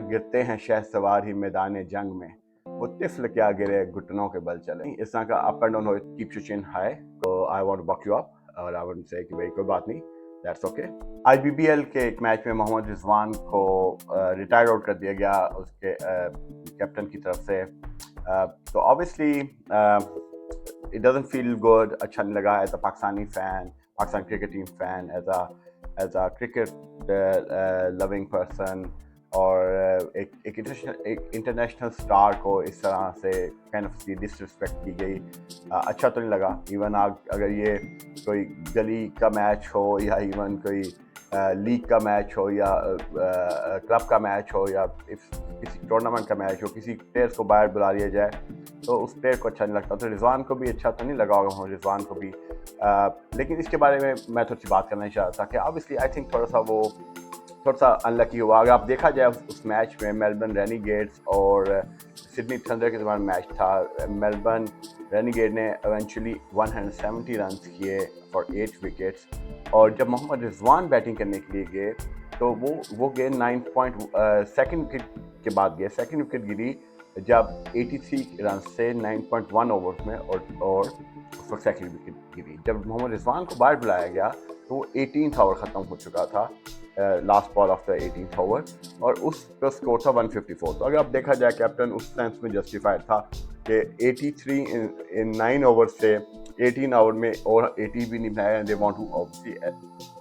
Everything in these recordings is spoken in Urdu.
گرتے ہیں شہ سوار ہی میدان جنگ میں، وہ طفل کیا گرے گھٹنوں کے بل چلے. اس طرح کا اپ اینڈ ڈاؤن ہو. Keep your chin high. تو I want to book you up اور آئی وانٹ سے کہ بھائی کوئی بات نہیں، دیٹس اوکے. آج بی بی ایل کے ایک میچ میں محمد رضوان کو ریٹائر آؤٹ کر دیا گیا اس کے کیپٹن کی طرف سے. تو obviously it doesn't feel good. اچھا نہیں لگا as a Pakistani fan, Pakistan cricket team fan, as a cricket loving person. اور ایک انٹرنیشنل اسٹار کو اس طرح سے کائنڈ آف ڈس رسپیکٹ کی گئی. اچھا تو نہیں لگا. ایون اگر یہ کوئی گلی کا میچ ہو یا ایون کوئی لیگ کا میچ ہو یا کلب کا میچ ہو یا کسی ٹورنامنٹ کا میچ ہو، کسی پلیئر کو باہر بلا لیا جائے تو اس پلیئر کو اچھا نہیں لگتا. تو رضوان کو بھی اچھا تو نہیں لگا ہوگا رضوان کو بھی. لیکن اس کے بارے میں تھوڑی سی بات کرنا چاہتا تھا کہ obviously آئی تھنک تھوڑا سا انلکی ہوا. اگر آپ دیکھا جائے اس میچ میں میلبرن رینیگیڈز اور سڈنی تھنڈر کے درمیان میچ تھا. میلبرن رینیگیڈ نے ایونچولی 170 رنز کیے فار 8 وکٹس. اور جب محمد رضوان بیٹنگ کرنے کے لیے گئے تو وہ گئے 9.2 وکٹ کے بعد گئے. سیکنڈ وکٹ گری جب 83 رنز سے 9.1 اوورز میں اور اس وقت سیکنڈ وکٹ گری. جب محمد رضوان کو باہر بلایا گیا تو وہ 18th اوور ختم ہو چکا تھا، last ball of the 18th over, اور اس کا اسکور تھا 154. تو اگر آپ دیکھا جائے کیپٹن اس سینس میں جسٹیفائڈ تھا کہ 83 ان 9 اوور سے 18 اوور میں اور 80 بھی نہیں بنایا. دے وانٹ ٹو obviously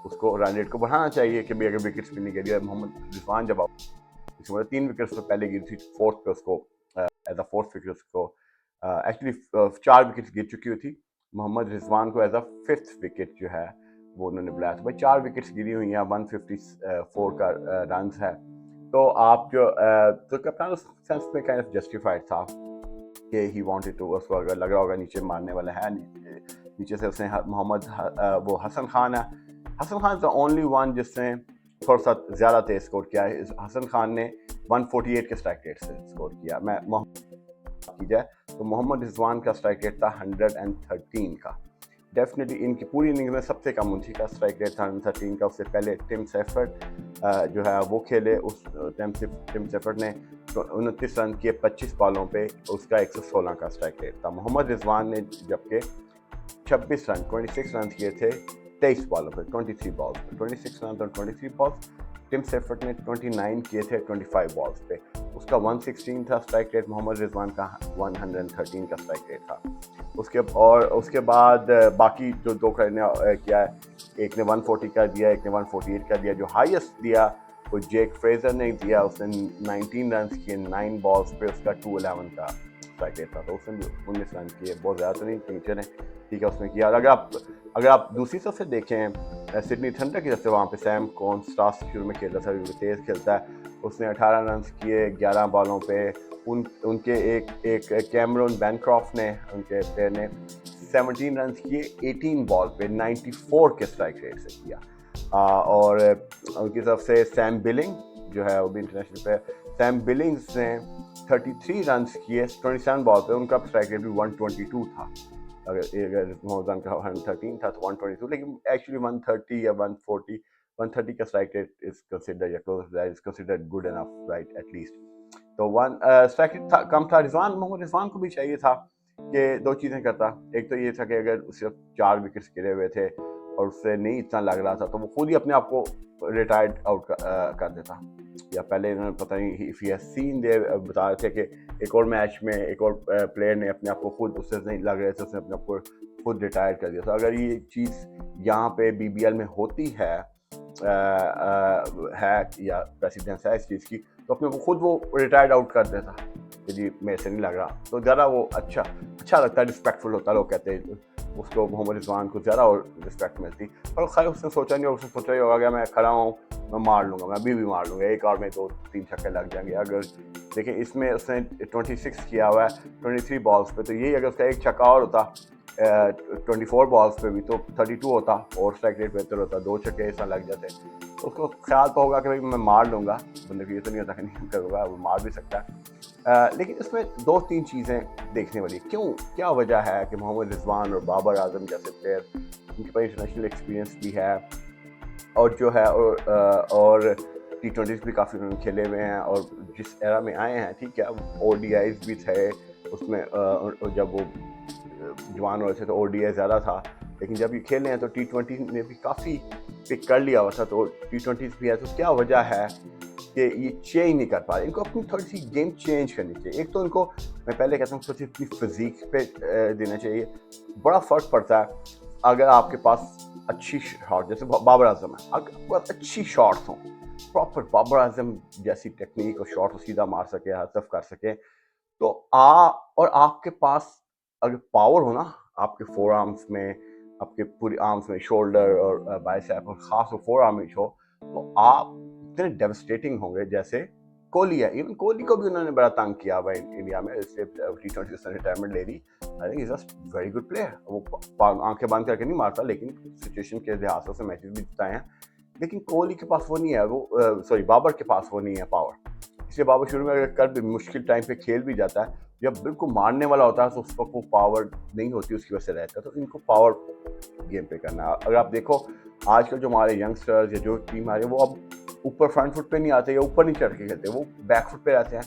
اس کو رن ریٹ کو بڑھانا چاہیے کہ بھائی اگر وکٹس بھی نہیں گری. محمد رضوان جب اس میں 3 وکٹس تو پہلے گری تھی، فورتھ پہ اس کو ایز اے فورتھ وکٹ اس کو ایکچولی 4 وکٹس گر چکی ہوئی تھی. محمد رضوان کو ایز اے 5th وکٹ جو ہے وہ انہوں نے بلایا تھا. بھائی 4 وکٹس گری ہوئی ہیں، 154 کا رنز ہے. تو آپ جو تو کپتان اس سینس میں کائنڈ آف جسٹیفائڈ تھا کہ ہی وانٹڈ ٹو. اس کو اگر لگ رہا ہوگا نیچے مارنے والا ہے، نیچے سے اس نے محمد وہ حسن خان ہے. حسن خان از دا اونلی ون جس نے تھوڑا سا زیادہ تیز اسکور کیا ہے. حسن خان نے 148 کے اسٹرائک ریٹ سے اسکور کیا. میں کی جائے تو محمد رضوان کا اسٹرائک ریٹ تھا 113 کا. ڈیفینیٹلی ان کی پوری اننگز میں سب سے کم انچی کا اسٹرائک ریٹ تھا 113 کا. اس سے پہلے ٹم سیفرڈ جو ہے وہ کھیلے. اس ٹم سیفرڈ نے 29 رن کیے 25 بالوں پہ، اس کا 116 کا اسٹرائک ریٹ تھا. محمد رضوان نے جبکہ 26 رن کیے تھے 23 بالوں پہ، 23 بالز پہ، 26 رن اور 23 بالز. ٹم سیفرڈ نے 29 کیے تھے 25 بالز پہ، اس کا 116 تھا اسٹرائک ریٹ. محمد رضوان کا 113 کا اسٹرائک ریٹ تھا. اس کے بعد باقی جو دو کیا ہے، ایک نے 140 کا دیا، ایک نے 148 کا دیا. جو ہائیسٹ دیا وہ جیک فریزر نے دیا، اس نے 19 رنز کیے 9 بالز پہ، اس کا 211 کا اسٹرائک ریٹ تھا. تو اس نے 19 رن کیے، بہت زیادہ تو نہیں، نیچے نے ٹھیک ہے اس نے کیا. اور اگر آپ دوسری طرف سے دیکھیں سڈنی تھنڈر کی طرف سے، وہاں پہ سیم کون سٹارس شروع میں کھیلتا تھا، تیز کھیلتا ہے. اس نے 18 رنز کیے 11 بالوں پہ. ان کے ایک کیمرون بینکرافٹ نے، ان کے پلیئر نے 17 رنز کیے 18 بال پہ 94 کے اسٹرائک ریٹ سے کیا. اور ان کی طرف سے سیم بلنگ جو ہے وہ بھی انٹرنیشنل پہ، سیم بلنگز نے 33 رنز کیے 27 بال پہ، ان کا اسٹرائک ریٹ بھی 122 تھا. اگر محمد کا 113 تھا تو 122، لیکن ایکچولی 130 یا 130 کا اسٹرائک ریٹ از کنسیڈرڈ یا close is considered good enough right at least. تو اسٹرائک ریٹ کم تھا. محمد رضوان کو بھی چاہیے تھا کہ 2 چیزیں کرتا. ایک تو یہ تھا کہ اگر صرف 4 وکٹس گرے ہوئے تھے اور اس سے نہیں اتنا لگ رہا تھا تو وہ خود ہی اپنے آپ کو ریٹائرڈ آؤٹ کر دیتا. یا پہلے انہوں نے پتہ نہیں if he has seen بتا رہے تھے کہ ایک اور میچ میں ایک اور پلیئر نے اپنے آپ کو خود، اس سے نہیں لگ رہے تھے، اس نے اپنے آپ کو خود ریٹائر کر دیا. تو اگر یہ چیز یہاں پہ بی بی ایل میں ہوتی ہے یا پریسیڈنس ہے اس چیز کی، تو اپنے خود وہ ریٹائرڈ آؤٹ کر دیتا کہ جی میرے سے نہیں لگ رہا. تو زیادہ وہ اچھا لگتا ہے، رسپیکٹفل ہوتا. لوگ کہتے ہیں اس کو محمد رضوان کو زیادہ اور رسپیکٹ ملتی. اور خیر اس نے سوچا نہیں ہوگا، اس نے سوچا ہی ہوگا کہ میں کھڑا ہوں، میں مار لوں گا، میں ابھی بھی مار لوں گا، ایک اور میں 2-3 چھکے لگ جائیں گے. اگر دیکھیں اس میں اس نے 26 کیا ہوا ہے 23 بالز پہ، تو یہی اگر اس کا ایک چھکا اور ہوتا 24 بالز پہ بھی تو 32 ہوتا اور اسٹرائک ریٹ بہتر ہوتا، 2 چھکے اس طرح لگ جاتے. تو اس کو خیال تو ہوگا کہ بھائی میں مار لوں گا، بندے کو یہ تو نہیں ہوتا کہ نہیں کروں گا، وہ مار بھی سکتا ہے. لیکن اس میں 2-3 چیزیں دیکھنے والی. کیا وجہ ہے کہ محمد رضوان اور بابر اعظم جیسے پلیئر، ان کے پاس انٹرنیشنل ایکسپیرینس بھی ہے اور جو ہے اور T20s بھی کافی انہوں نے کھیلے ہوئے ہیں, اور جس ایرا میں آئے ہیں ٹھیک ہے ODIs بھی تھے اس میں, جب وہ جوان ہو رہے تھے تو ODI زیادہ تھا, لیکن جب یہ کھیلے ہیں تو T20 نے بھی کافی پک کر لیا ہوا تھا, تو T20s بھی ہے. تو کیا وجہ ہے کہ یہ چینج نہیں کر پا رہے؟ ان کو اپنی تھوڑی سی گیم چینج کرنی چاہیے. ایک تو ان کو میں پہلے کہتا ہوں تھوڑی سی اپنی فزیک پہ دینا چاہیے. بڑا فرق پڑتا ہے اگر آپ کے پاس اچھی شاٹ, جیسے بابر اعظم ہے, اگر آپ کے پاس اچھی شاٹس ہوں, پراپر بابر اعظم جیسی ٹیکنیک اور شاٹ کو سیدھا مار سکے, ہدف کر سکے, تو اور آپ کے پاس اگر پاور ہو نا آپ کے فور آرمز میں, آپ کے پوری آرمز میں, شولڈر اور بائسیپ, اور خاص طور فور آرم میں ہو, تو آپ اتنے ڈیوسٹیٹنگ ہوں گے جیسے کوہلی ہے. ایون کوہلی کو بھی انہوں نے بڑا تنگ کیا ہوا انڈیا میں, اس سے T20 سے ریٹائرمنٹ لے لی. I think is a very good player. وہ آنکھیں بند کر کے نہیں مارتا, لیکن سچویشن کے لحاظ سے میچز بھی جتائے ہیں. لیکن کوہلی کے پاس وہ نہیں ہے, وہ بابر کے پاس وہ نہیں ہے پاور. اس لیے بابر شروع میں اگر کر بھی مشکل ٹائم پہ کھیل بھی جاتا ہے, جب بالکل مارنے والا ہوتا ہے تو اس وقت وہ پاور نہیں ہوتی, اس کی وجہ سے رہتا ہے. تو ان کو پاور گیم پہ کرنا ہے. اگر آپ دیکھو آج کل جو ہمارے ینگسٹرز یا جو ٹیم آ رہی ہے, وہ اب اوپر فرنٹ فٹ پہ نہیں آتے یا اوپر نہیں چڑھ کے کھیلتے, وہ بیک فٹ پہ رہتے ہیں.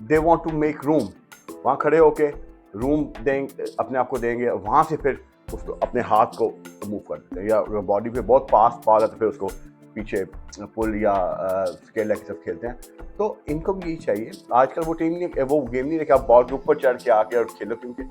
دے وانٹ ٹو میک روم, وہاں کھڑے ہو کے روم دیں اپنے آپ کو دیں گے, وہاں سے پھر اس کو اپنے ہاتھ کو موو کر دیتے ہیں, یا باڈی پہ بہت پاس بال ہے تو پھر اس کو پیچھے پل یا اسکیل لیگ کی طرف کھیلتے ہیں. تو ان کو بھی یہی چاہیے. آج کل وہ ٹیم نہیں, وہ گیم نہیں ہے کہ آپ بال کے اوپر چڑھ کے آ کے اور کھیلو, کیونکہ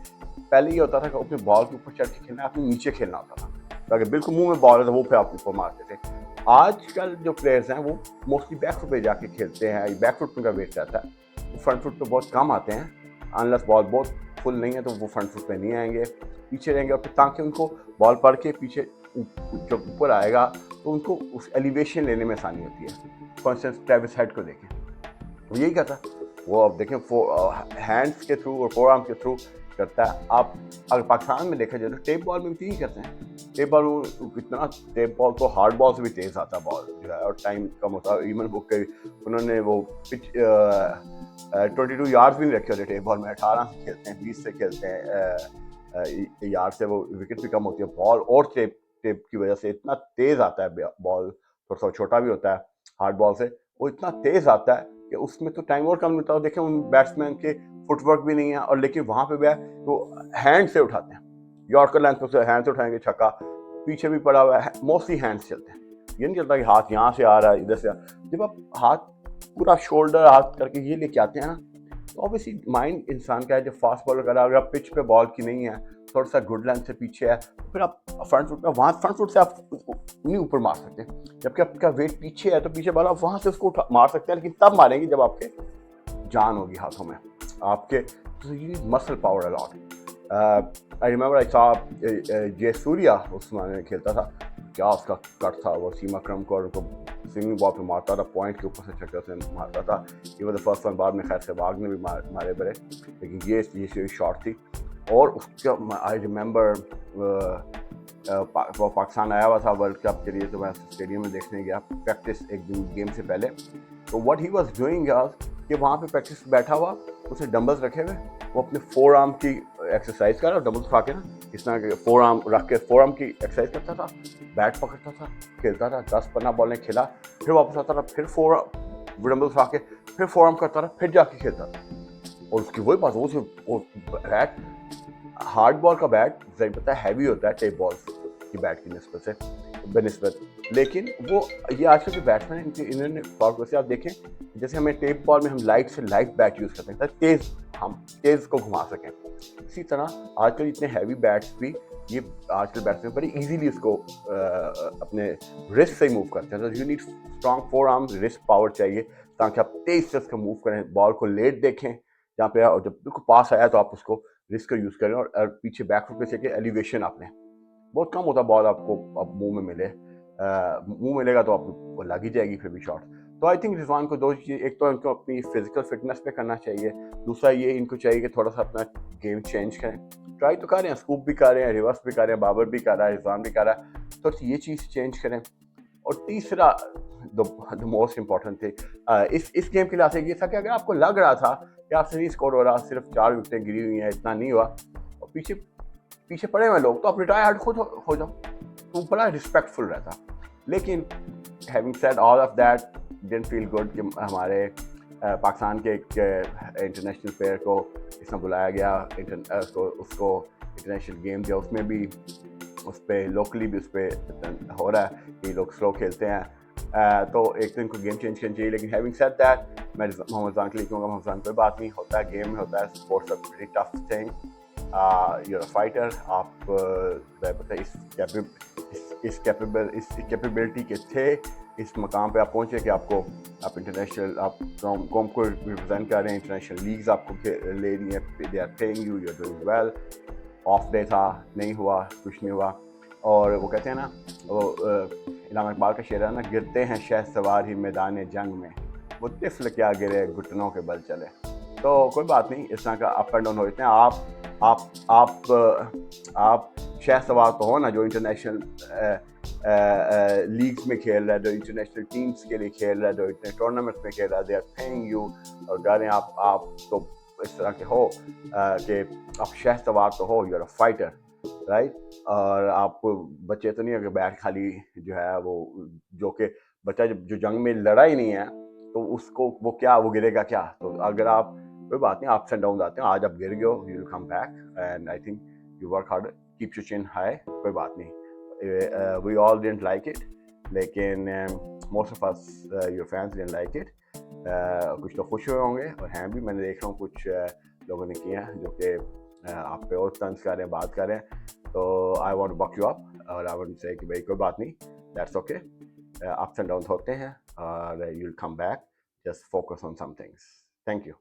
پہلے یہ ہوتا تھا کہ اپنے بال کے اوپر چڑھ کے کھیلنا, آپ نے نیچے کھیلنا ہوتا تھا, تاکہ بالکل منہ میں بال ہے تو وہ پھر آپ اوپر مارتے تھے. آج کل جو پلیئرز ہیں وہ موسٹلی بیک فٹ پہ جا کے کھیلتے ہیں, بیک فٹ ان کا ویٹ رہتا ہے, وہ فرنٹ فٹ پہ بہت کم آتے ہیں. انلیس بال بہت فل نہیں ہے تو وہ فرنٹ فٹ پہ نہیں آئیں گے, پیچھے رہیں گے, اور پھر تاکہ ان کو بال پڑ کے پیچھے جب اوپر آئے گا تو ان کو اس ایلیویشن لینے میں آسانی ہوتی ہے. فار انسٹنس ٹریوس ہیڈ کو دیکھیں, وہ یہی کرتا ہے, وہ اب دیکھیں ہینڈس کے تھرو اور فور آرم کے تھرو کرتا ہے. آپ اگر پاکستان میں دیکھا جائے تو ٹیپ بال میں بھی یہی کرتے ہیں. ٹیپ بال میں کتنا ٹیپ بال تو ہارڈ بال سے بھی تیز آتا ہے بال جو ہے, اور ٹائم کم ہوتا ہے. ایون بک کے انہوں نے وہ پچ 22 یارڈز بھی نہیں رکھے ہوتے ٹیپ بال میں, 18 سے کھیلتے ہیں, 20 سے کھیلتے ہیں یارڈ سے, وہ وکٹ بھی کم ہوتی ہے. بال اور ٹیپ کی وجہ سے اتنا تیز آتا ہے بال, تھوڑا سا چھوٹا بھی ہوتا ہے ہارڈ بال سے, وہ اتنا تیز آتا ہے کہ اس میں تو ٹائم اور کم ملتا ہے. دیکھیں ان بیٹسمین کے فٹ ورک بھی نہیں ہے, اور لیکن وہاں پہ بھی ہے وہ ہینڈ سے اٹھاتے ہیں, یارکر لینتھ پہ ہینڈ سے اٹھائیں گے, چھکا پیچھے بھی پڑا ہوا ہے, موسٹلی ہینڈ سے چلتے ہیں. یہ نہیں چلتا کہ ہاتھ یہاں سے آ رہا ہے ادھر سے. جب آپ ہاتھ پورا شولڈر ہاتھ کر کے یہ لے کے آتے ہیں نا, تو اوبیسلی مائنڈ انسان کا ہے جو فاسٹ بالر کر رہا ہے, اگر آپ پچ پہ بال کی نہیں ہے, تھوڑا سا گڈ لینتھ سے پیچھے ہے, پھر آپ فرنٹ فٹ پہ, وہاں فرنٹ فٹ سے آپ نہیں اوپر مار سکتے, جبکہ آپ کا ویٹ پیچھے ہے تو پیچھے بال آپ وہاں سے اس کو مار سکتے ہیں, لیکن تب ماریں گے جب آپ کے جان ہوگی ہاتھوں میں آپ کے. Muscle power allot. I remember I سا جے سوریا اس زمانے میں کھیلتا تھا, کیا اس کا کٹ تھا, وہ سیما کرم کو سوئنگ بال پہ مارتا تھا, پوائنٹ کے اوپر سے چکر سے مارتا تھا. یہ واز فرسٹ ون, بعد میں خیر سہواگ نے بھی مارے بڑے, لیکن یہ شاٹ تھی. اور اس کا آئی ریمبر وہ پاکستان آیا ہوا تھا ورلڈ کپ کے لیے, تو میں اسٹیڈیم میں دیکھنے گیا پریکٹس ایک دن گیم سے پہلے. تو واٹ ہی واز ڈوئنگ کہ وہاں پہ پریکٹس بیٹھا ہوا, اسے ڈمبلز رکھے ہوئے, وہ اپنے فور آرم کی ایکسرسائز کر رہا, ڈمبلز اٹھا کے نا اس طرح کے فور آرم رکھ کے فور آرم کی ایکسرسائز کرتا تھا, بیٹ پکڑتا تھا, کھیلتا تھا, 10-15 بالیں کھیلا, پھر واپس آتا تھا, پھر فور ڈمبلز اٹھا کے پھر فور آرم کرتا تھا, پھر جا کے کھیلتا تھا. اور اس کی وہی بات, وہ بیٹ ہارڈ بال کا بیٹ ظاہر پتہ ہے ہیوی ہوتا ہے ٹیپ بال کی بیٹ کی نسبت سے بنسبت, لیکن وہ یہ آج کل جو بیٹسمین ہیں انہوں نے فارق ویسے آپ دیکھیں, جیسے ہمیں ٹیپ بال میں ہم لائٹ سے لائٹ بیٹ یوز کرتے ہیں تاکہ ہم تیز کو گھما سکیں, اسی طرح آج کل اتنے ہیوی بیٹس بھی یہ آج کل بیٹسمین بڑی ایزیلی اس کو اپنے رسٹ سے موو کرتے ہیں. تو you need strong forearm wrist power چاہیے تاکہ آپ تیز سے اس کو موو کریں, بال کو لیٹ دیکھیں جہاں پہ, اور جب بالکل پاس آیا تو آپ اس کو رسک کا یوز کریں, اور پیچھے بیک فٹ پہ سے کہ ایلیویشن آپ نے بہت کم ہوتا بال آپ کو اب منہ میں ملے گا تو آپ کو لگ ہی جائے گی پھر بھی شاٹ. تو آئی تھنک رضوان کو دو چیز, ایک تو ان کو اپنی فزیکل فٹنس پہ کرنا چاہیے, دوسرا یہ ان کو چاہیے کہ تھوڑا سا اپنا گیم چینج کریں. ٹرائی تو کر رہے ہیں, اسکوپ بھی کر رہے ہیں, ریورس بھی کر رہے ہیں, بابر بھی کر رہا ہے, رضوان بھی کر رہا ہے, تو یہ چیز چینج کریں. اور تیسرا the موسٹ امپورٹنٹ تھے اس گیم کے لحاظ سے یہ تھا کہ اگر آپ کو لگ رہا تھا کہ آپ سے نہیں اسکور ہو رہا, صرف 4 وکٹیں گری ہوئی ہیں, اتنا نہیں ہوا, اور پیچھے پڑے ہوئے لوگ, تو آپ ریٹائرڈ خود ہو جاؤ, تو بڑا رسپیکٹفل رہتا. لیکن having said all of that didn't feel good کہ ہمارے پاکستان کے ایک انٹرنیشنل پلیئر کو اس میں بلایا گیا, اس کو انٹرنیشنل گیم دیا, اس میں بھی اس پہ لوکلی بھی اس پہ ہو رہا ہے کہ لوگ سلو کھیلتے ہیں, تو ایک تو ان کو گیم چینج کرنا چاہیے. لیکن ہیونگ سیڈ دیٹ میں محمد رضوان کے لیے کہوں گا, محمد رضوان کوئی بات نہیں, ہوتا ہے گیم میں, ہوتا ہے sports a very tough thing, you are a fighter, آپ اس کیپیبلٹی کے تھے, اس مقام پہ آپ پہنچے کہ آپ انٹرنیشنل, آپ قوم کو ریپرزینٹ کر رہے ہیں, انٹرنیشنل لیگز آپ کو لے رہی ہیں, they are paying you, you are doing well. Off day تھا, نہیں ہوا, کچھ نہیں ہوا. اور وہ کہتے ہیں نا, وہ علامہ اقبال کا شعر ہے نا, گرتے ہیں شہ سوار ہی میدان جنگ میں, وہ طفل کیا گرے گھٹنوں کے بل چلے. تو کوئی بات نہیں, اس طرح کا اپ اینڈ ڈاؤن ہوتے ہیں. آپ شہ سوار تو ہو نا, جو انٹرنیشنل لیگز میں کھیل رہا ہے, جو انٹرنیشنل ٹیمس کے لیے کھیل رہا ہے, جو اتنے ٹورنامنٹس میں کھیل رہا ہے, دے آر پیئنگ یو, اور کہہ رہے ہیں آپ تو اس طرح کے ہو کہ آپ شہ سوار تو ہو, you are a fighter, right. اور آپ بچے تو نہیں ہو کہ بیٹھ خالی جو ہے جو کہ بچہ جو جنگ میں لڑا ہی نہیں ہے, تو اس کو وہ کیا, وہ گرے گا کیا. تو اگر آپ, کوئی بات نہیں, اپس اینڈ ڈاؤن آتے ہیں, آج آپ گر گئے ہو, you will come back, and I think you work hard, keep your chin high, کوئی بات نہیں. We all don't like it, لیکن most of us your fans don't like it. کچھ تو خوش ہوئے ہوں گے, اور ہیں بھی, میں نے دیکھ رہا ہوں کچھ لوگوں نے کیے ہیں جو کہ آپ پہ اور طنز کر رہے ہیں, بات کر رہے ہیں. تو I want to book you up, اور آئی وانٹ ٹو سے کہ بھائی کوئی بات نہیں, that's okay, ups and down ہوتے ہیں, اور you will come back, just focus on some things. Thank you.